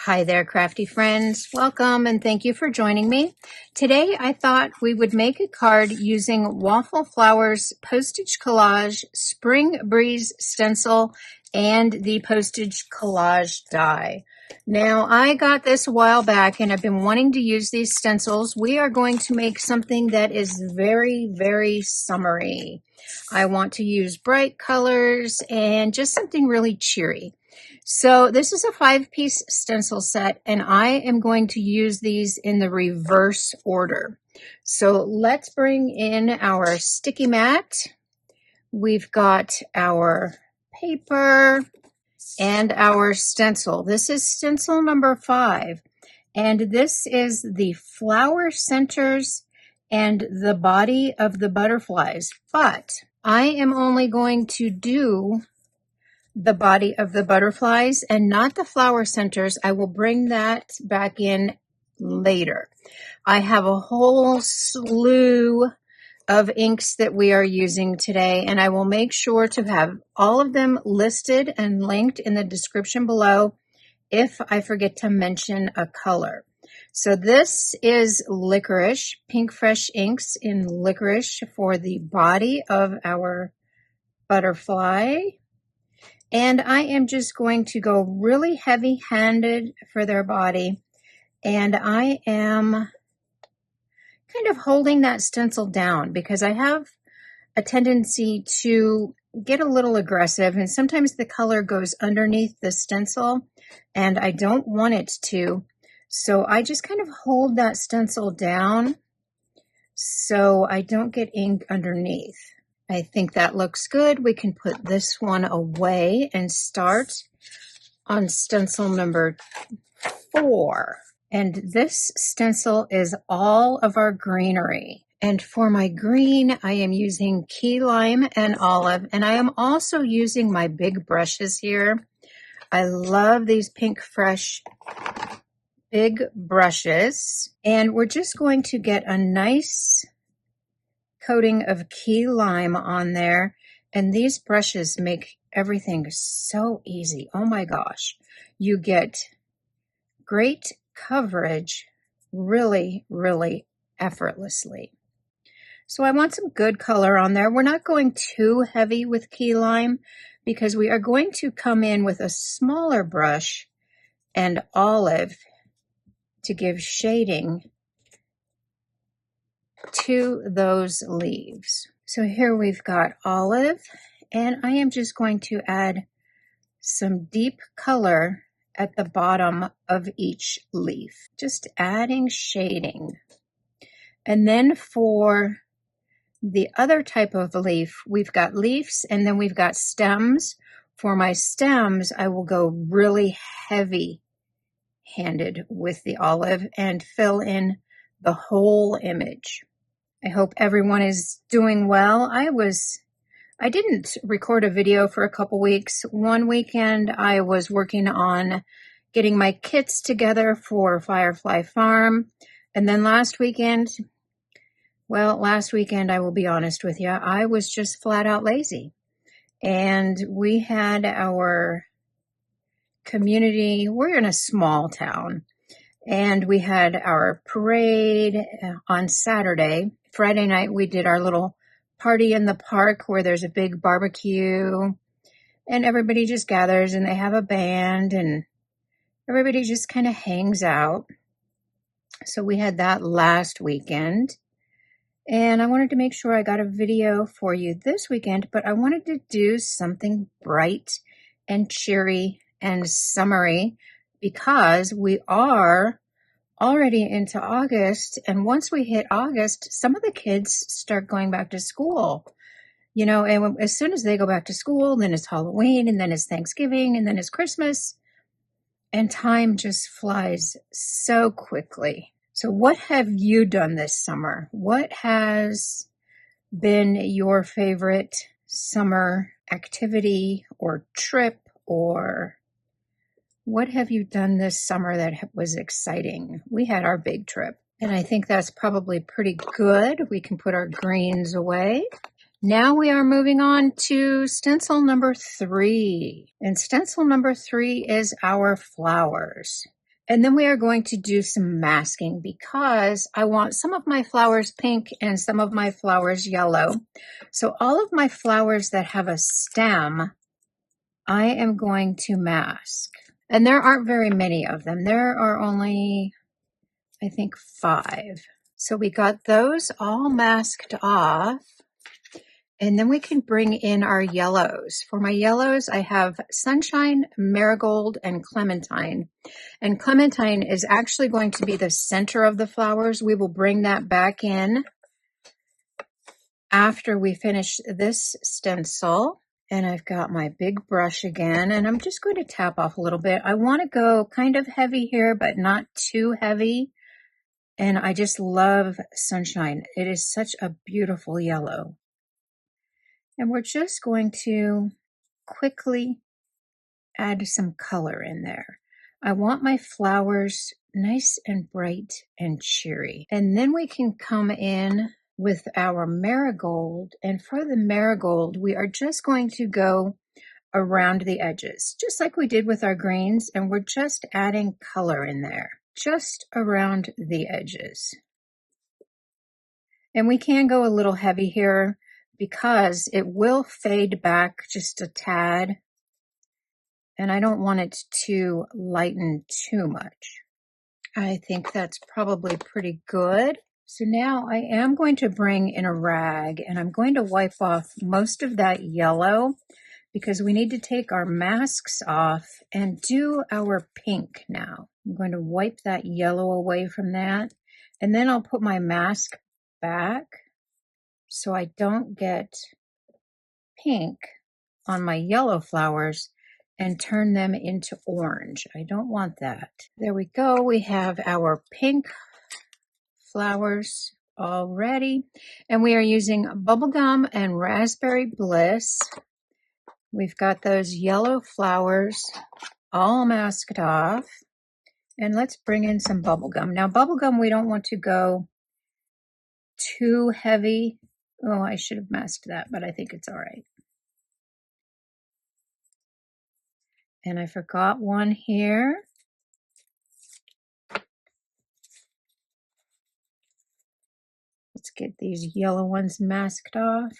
Hi there, crafty friends. Welcome and thank you for joining me. Today, I thought we would make a card using Waffle Flowers Postage Collage, Spring Breeze Stencil, and the Postage Collage die. Now, I got this a while back and I've been wanting to use these stencils. We are going to make something that is very, very summery. I want to use bright colors and just something really cheery. So this is a 5-piece stencil set, and I am going to use these in the reverse order. So let's bring in our sticky mat. We've got our paper and our stencil. This is stencil number 5, and this is the flower centers and the body of the butterflies. But I am only going to do the body of the butterflies and not the flower centers. I will bring that back in later. I have a whole slew of inks that we are using today, and I will make sure to have all of them listed and linked in the description below if I forget to mention a color. So this is Licorice, Pink Fresh Inks in Licorice for the body of our butterfly. And I am just going to go really heavy-handed for their body. And I am kind of holding that stencil down because I have a tendency to get a little aggressive. And sometimes the color goes underneath the stencil and I don't want it to. So I just kind of hold that stencil down so I don't get ink underneath. I think that looks good. We can put this one away and start on stencil number 4. And this stencil is all of our greenery. And for my green, I am using key lime and olive. And I am also using my big brushes here. I love these Pink Fresh big brushes. And we're just going to get a nice coating of key lime on there, and these brushes make everything so easy. Oh my gosh, you get great coverage really effortlessly. So I want some good color on there. We're not going too heavy with key lime because we are going to come in with a smaller brush and olive to give shading to those leaves. So here we've got olive, and I am just going to add some deep color at the bottom of each leaf, just adding shading. And then for the other type of leaf, we've got leaves and then we've got stems. For my stems, I will go really heavy-handed with the olive and fill in the whole image. I hope everyone is doing well. I didn't record a video for a couple weeks. One weekend I was working on getting my kits together for Firefly Farm. And then last weekend, I will be honest with you, I was just flat out lazy. And we had our community, we're in a small town, and we had our parade on Saturday. Friday night, we did our little party in the park where there's a big barbecue and everybody just gathers and they have a band and everybody just kind of hangs out. So we had that last weekend, and I wanted to make sure I got a video for you this weekend, but I wanted to do something bright and cheery and summery because we are already into August, and once we hit August, some of the kids start going back to school, you know, and as soon as they go back to school, then it's Halloween, and then it's Thanksgiving, and then it's Christmas, and time just flies so quickly. So what have you done this summer? What has been your favorite summer activity or trip, or what have you done this summer that was exciting? We had our big trip, and I think that's probably pretty good. We can put our greens away. Now we are moving on to stencil number 3. And stencil number 3 is our flowers. And then we are going to do some masking because I want some of my flowers pink and some of my flowers yellow. So all of my flowers that have a stem, I am going to mask. And there aren't very many of them. There are only, I think, 5. So we got those all masked off. And then we can bring in our yellows. For my yellows, I have Sunshine, Marigold, and Clementine. And Clementine is actually going to be the center of the flowers. We will bring that back in after we finish this stencil. And I've got my big brush again, and I'm just going to tap off a little bit. I want to go kind of heavy here, but not too heavy. And I just love Sunshine. It is such a beautiful yellow. And we're just going to quickly add some color in there. I want my flowers nice and bright and cheery. And then we can come in with our marigold. And for the marigold, we are just going to go around the edges, just like we did with our greens. And we're just adding color in there, just around the edges. And we can go a little heavy here because it will fade back just a tad. And I don't want it to lighten too much. I think that's probably pretty good. So now I am going to bring in a rag and I'm going to wipe off most of that yellow because we need to take our masks off and do our pink now. I'm going to wipe that yellow away from that. And then I'll put my mask back so I don't get pink on my yellow flowers and turn them into orange. I don't want that. There we go. We have our pink flowers all ready. And we are using Bubblegum and Raspberry Bliss. We've got those yellow flowers all masked off. And let's bring in some bubblegum. Now bubblegum, we don't want to go too heavy. Oh, I should have masked that, but I think it's all right. And I forgot one here. Let's get these yellow ones masked off.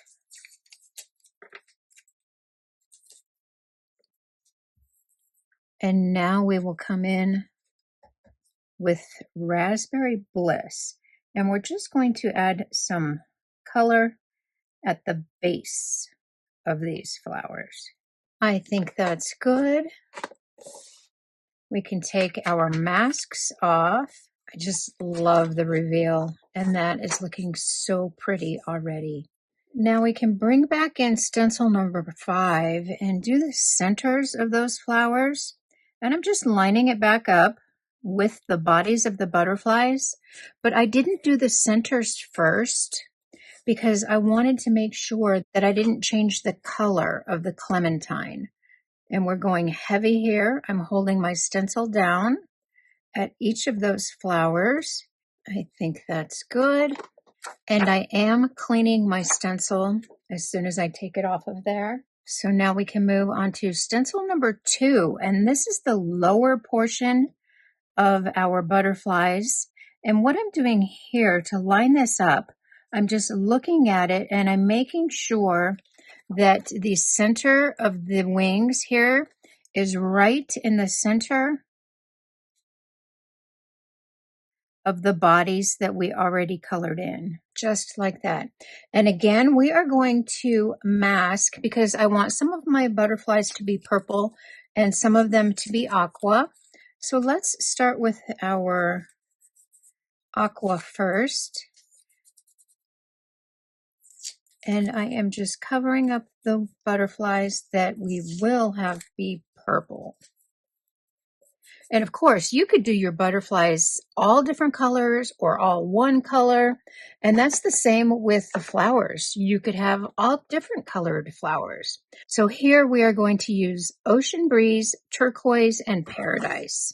And now we will come in with Raspberry Bliss. And we're just going to add some color at the base of these flowers. I think that's good. We can take our masks off. I just love the reveal, and that is looking so pretty already. Now we can bring back in stencil number 5 and do the centers of those flowers. And I'm just lining it back up with the bodies of the butterflies, but I didn't do the centers first because I wanted to make sure that I didn't change the color of the clementine. And we're going heavy here. I'm holding my stencil down at each of those flowers. I think that's good. And I am cleaning my stencil as soon as I take it off of there. So now we can move on to stencil number 2. And this is the lower portion of our butterflies. And what I'm doing here to line this up, I'm just looking at it and I'm making sure that the center of the wings here is right in the center of the bodies that we already colored in, just like that. And again, we are going to mask because I want some of my butterflies to be purple and some of them to be aqua. So let's start with our aqua first. And I am just covering up the butterflies that we will have be purple. And of course, you could do your butterflies all different colors or all one color. And that's the same with the flowers. You could have all different colored flowers. So here we are going to use Ocean Breeze, Turquoise, and Paradise.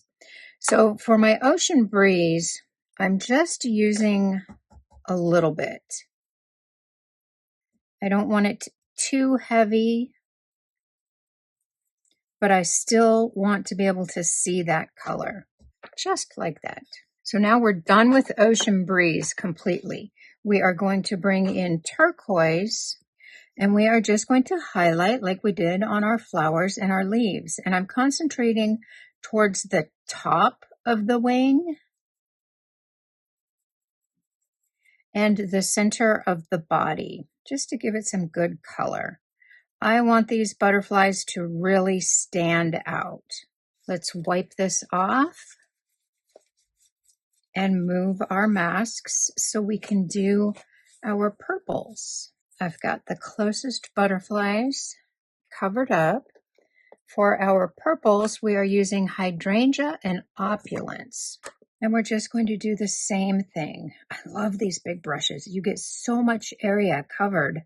So for my Ocean Breeze, I'm just using a little bit. I don't want it too heavy, but I still want to be able to see that color. just like that. So now we're done with Ocean Breeze completely. We are going to bring in turquoise, and we are just going to highlight like we did on our flowers and our leaves. And I'm concentrating towards the top of the wing and the center of the body, just to give it some good color. I want these butterflies to really stand out. Let's wipe this off and move our masks so we can do our purples. I've got the closest butterflies covered up. For our purples, we are using hydrangea and opulence. And we're just going to do the same thing. I love these big brushes. You get so much area covered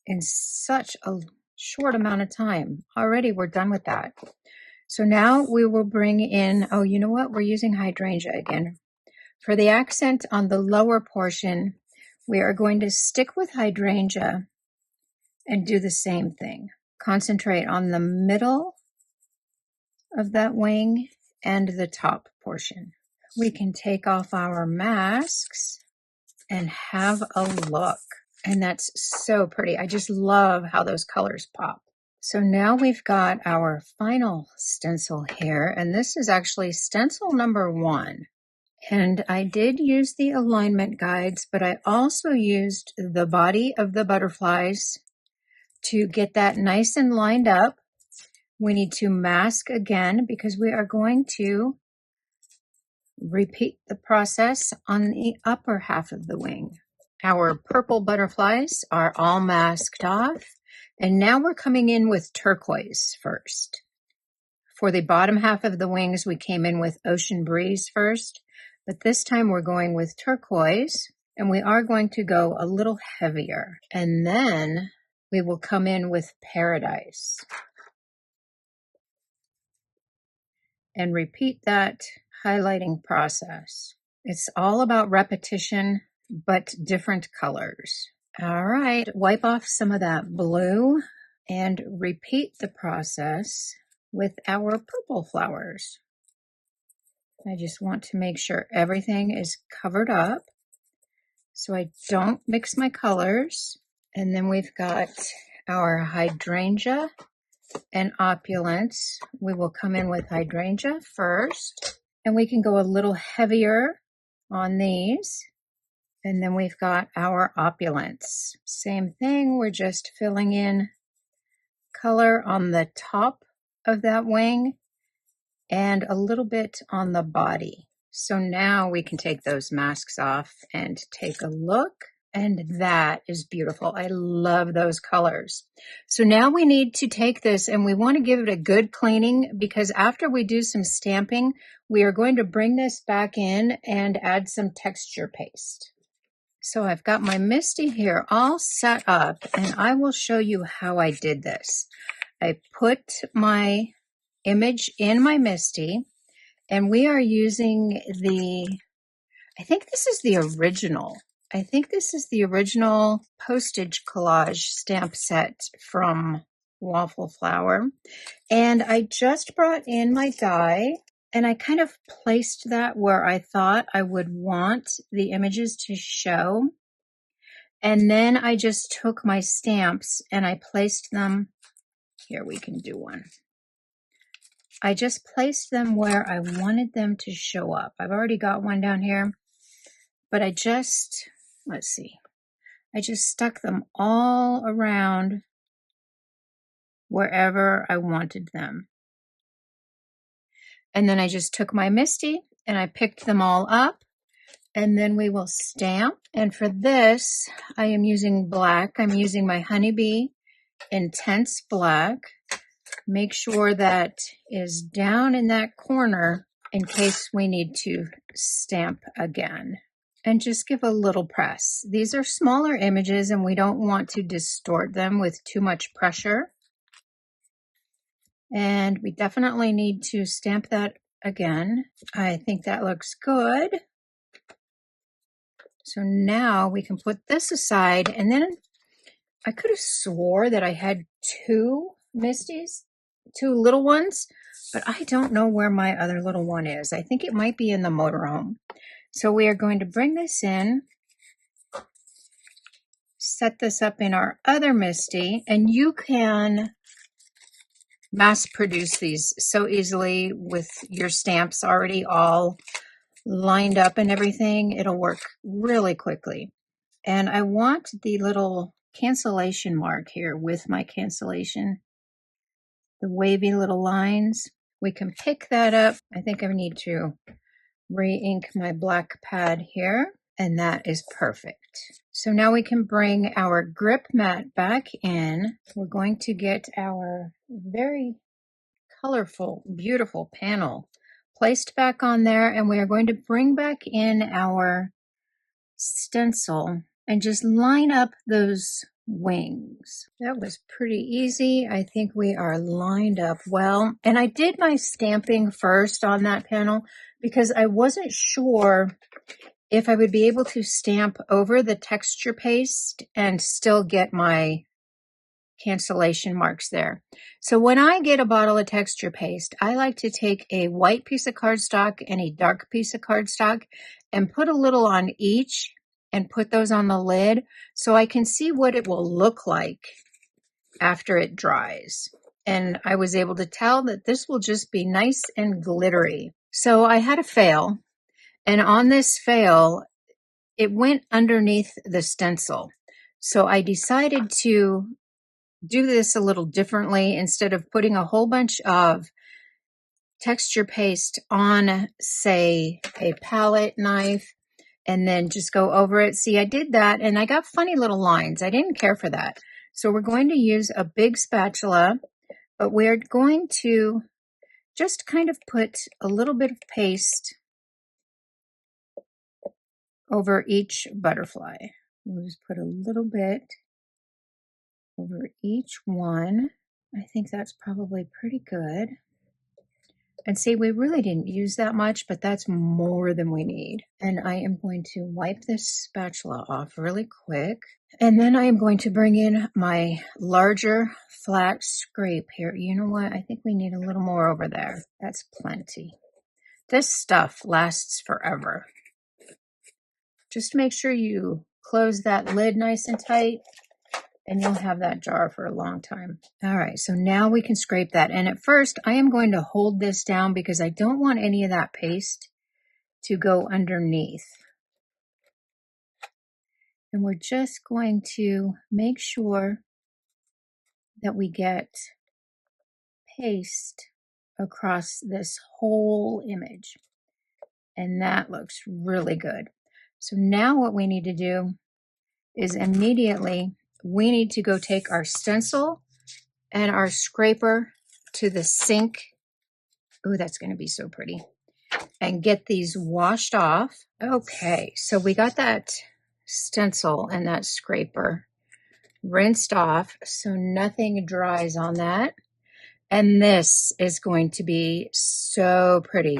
in such a short amount of time. Already we're done with that. So now we will bring in, oh, you know what? We're using hydrangea again. For the accent on the lower portion, we are going to stick with hydrangea and do the same thing. Concentrate on the middle of that wing and the top portion. We can take off our masks and have a look. And that's so pretty. I just love how those colors pop. So now we've got our final stencil here, and this is actually stencil number 1. And I did use the alignment guides, but I also used the body of the butterflies to get that nice and lined up. We need to mask again because we are going to repeat the process on the upper half of the wing. Our purple butterflies are all masked off, and now we're coming in with turquoise first. For the bottom half of the wings, we came in with Ocean Breeze first, but this time we're going with turquoise, and we are going to go a little heavier. And then we will come in with Paradise and repeat that highlighting process. It's all about repetition, but different colors. All right, wipe off some of that blue and repeat the process with our purple flowers. I just want to make sure everything is covered up so I don't mix my colors. And then we've got our hydrangea and opulence. We will come in with hydrangea first, and we can go a little heavier on these. And then we've got our opulence. Same thing, we're just filling in color on the top of that wing and a little bit on the body. So now we can take those masks off and take a look. And that is beautiful. I love those colors. So now we need to take this and we want to give it a good cleaning, because after we do some stamping, we are going to bring this back in and add some texture paste. So I've got my Misti here all set up, and I will show you how I did this. I put my image in my Misti, and we are using I think this is the original. I think this is the original postage collage stamp set from Waffle Flower. And I just brought in my die, and I kind of placed that where I thought I would want the images to show. And then I just took my stamps and I placed them, here we can do one. I just placed them where I wanted them to show up. I've already got one down here, but I just, let's see, I just stuck them all around wherever I wanted them. And then I just took my Misti and I picked them all up, and then we will stamp. And for this, I am using black. I'm using my Honeybee Intense Black. Make sure that is down in that corner in case we need to stamp again. And just give a little press. These are smaller images and we don't want to distort them with too much pressure. And we definitely need to stamp that again. I think that looks good. So now we can put this aside, and then I could have swore that I had 2 Mistis, two little ones, but I don't know where my other little one is. I think it might be in the motorhome. So we are going to bring this in, set this up in our other Misti, and you can mass produce these so easily with your stamps already all lined up and everything. It'll work really quickly. And I want the little cancellation mark here with my cancellation, the wavy little lines. We can pick that up. I think I need to re-ink my black pad here, and that is perfect. So now we can bring our grip mat back in. We're going to get our very colorful, beautiful panel placed back on there, and we are going to bring back in our stencil and just line up those wings. That was pretty easy. I think we are lined up well. And I did my stamping first on that panel because I wasn't sure if I would be able to stamp over the texture paste and still get my cancellation marks there. So when I get a bottle of texture paste, I like to take a white piece of cardstock and a dark piece of cardstock and put a little on each and put those on the lid so I can see what it will look like after it dries. And I was able to tell that this will just be nice and glittery. So I had a fail, and on this fail, it went underneath the stencil. So I decided to do this a little differently. Instead of putting a whole bunch of texture paste on, say, a palette knife and then just go over it. See, I did that and I got funny little lines. I didn't care for that. So we're going to use a big spatula, but we're going to just kind of put a little bit of paste over each butterfly. We'll just put a little bit over each one. I think that's probably pretty good. And see, we really didn't use that much, but that's more than we need. And I am going to wipe this spatula off really quick. And then I am going to bring in my larger flat scrape here. You know what? I think we need a little more over there. That's plenty. This stuff lasts forever. Just make sure you close that lid nice and tight, and you'll have that jar for a long time. All right, so now we can scrape that. And at first, I am going to hold this down because I don't want any of that paste to go underneath. And we're just going to make sure that we get paste across this whole image. And that looks really good. So now what we need to do is immediately we need to go take our stencil and our scraper to the sink. Oh, that's going to be so pretty. And get these washed off. Okay, so we got that stencil and that scraper rinsed off so nothing dries on that. And this is going to be so pretty.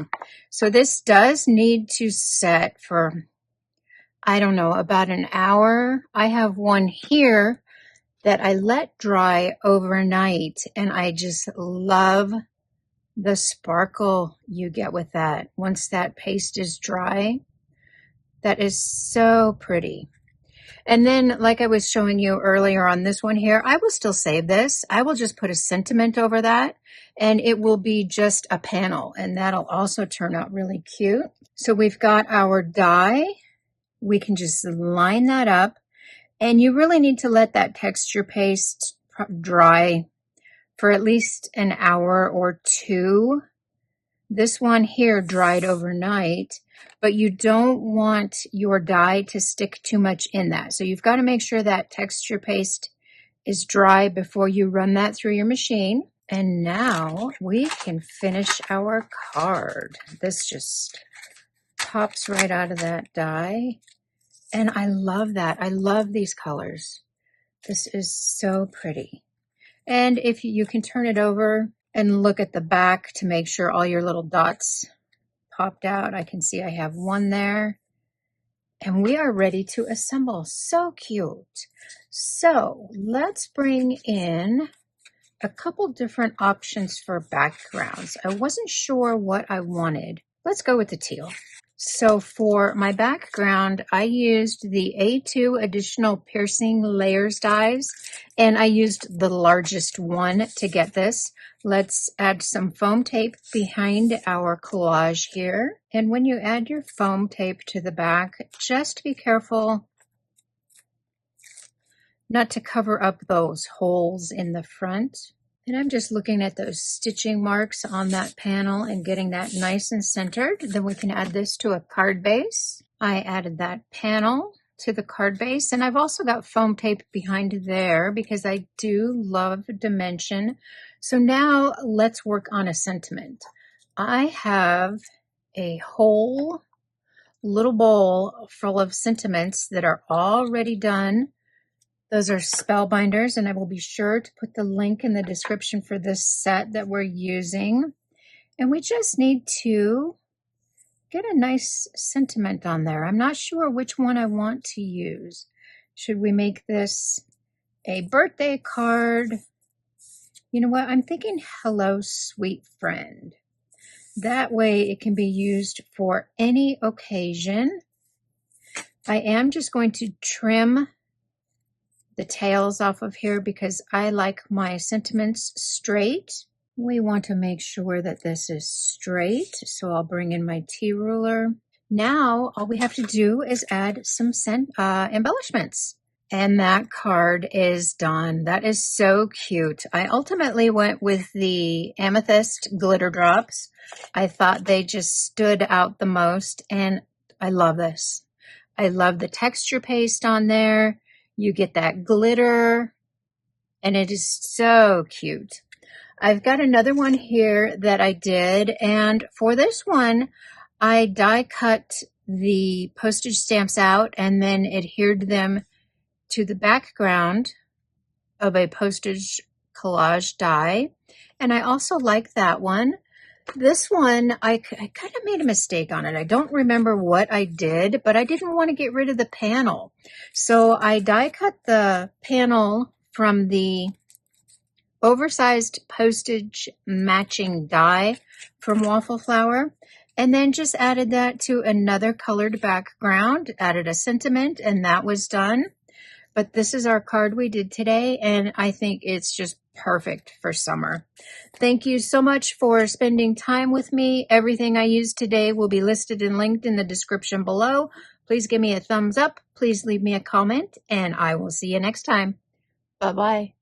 So this does need to set for, I don't know, about an hour. I have one here that I let dry overnight, and I just love the sparkle you get with that. Once that paste is dry, that is so pretty. And then, like I was showing you earlier on this one here, I will still save this. I will just put a sentiment over that, and it will be just a panel, and that'll also turn out really cute. So we've got our die. We can just line that up, and you really need to let that texture paste dry for at least an hour or two. This one here dried overnight, but you don't want your die to stick too much in that. So you've got to make sure that texture paste is dry before you run that through your machine. And now we can finish our card. This just pops right out of that die. And I love that. I love these colors. This is so pretty. And if you can turn it over and look at the back to make sure all your little dots popped out. I can see I have one there. And we are ready to assemble. So cute. So let's bring in a couple different options for backgrounds. I wasn't sure what I wanted. Let's go with the teal. So for my background, I used the A2 additional piercing layers dies, and I used the largest one to get this. Let's add some foam tape behind our collage here. And when you add your foam tape to the back, just be careful not to cover up those holes in the front. And I'm just looking at those stitching marks on that panel and getting that nice and centered. Then we can add this to a card base. I added that panel to the card base, and I've also got foam tape behind there because I do love dimension. So now let's work on a sentiment. I have a whole little bowl full of sentiments that are already done. Those are Spellbinders, and I will be sure to put the link in the description for this set that we're using. And we just need to get a nice sentiment on there. I'm not sure which one I want to use. Should we make this a birthday card? You know what? I'm thinking hello, sweet friend. That way it can be used for any occasion. I am just going to trim the tails off of here because I like my sentiments straight. We want to make sure that this is straight, so I'll bring in my T-ruler. Now all we have to do is add some embellishments. And that card is done. That is so cute. I ultimately went with the amethyst glitter drops. I thought they just stood out the most, and I love this. I love the texture paste on there. You get that glitter, and it is so cute. I've got another one here that I did, and for this one, I die cut the postage stamps out and then adhered them to the background of a postage collage die. And I also like that one. This one, I kind of made a mistake on it. I don't remember what I did, but I didn't want to get rid of the panel. So I die cut the panel from the oversized postage matching die from Waffle Flower, and then just added that to another colored background, added a sentiment, and that was done. But this is our card we did today, and I think it's just perfect for summer. Thank you so much for spending time with me. Everything I used today will be listed and linked in the description below. Please give me a thumbs up. Please leave me a comment, and I will see you next time. Bye-bye.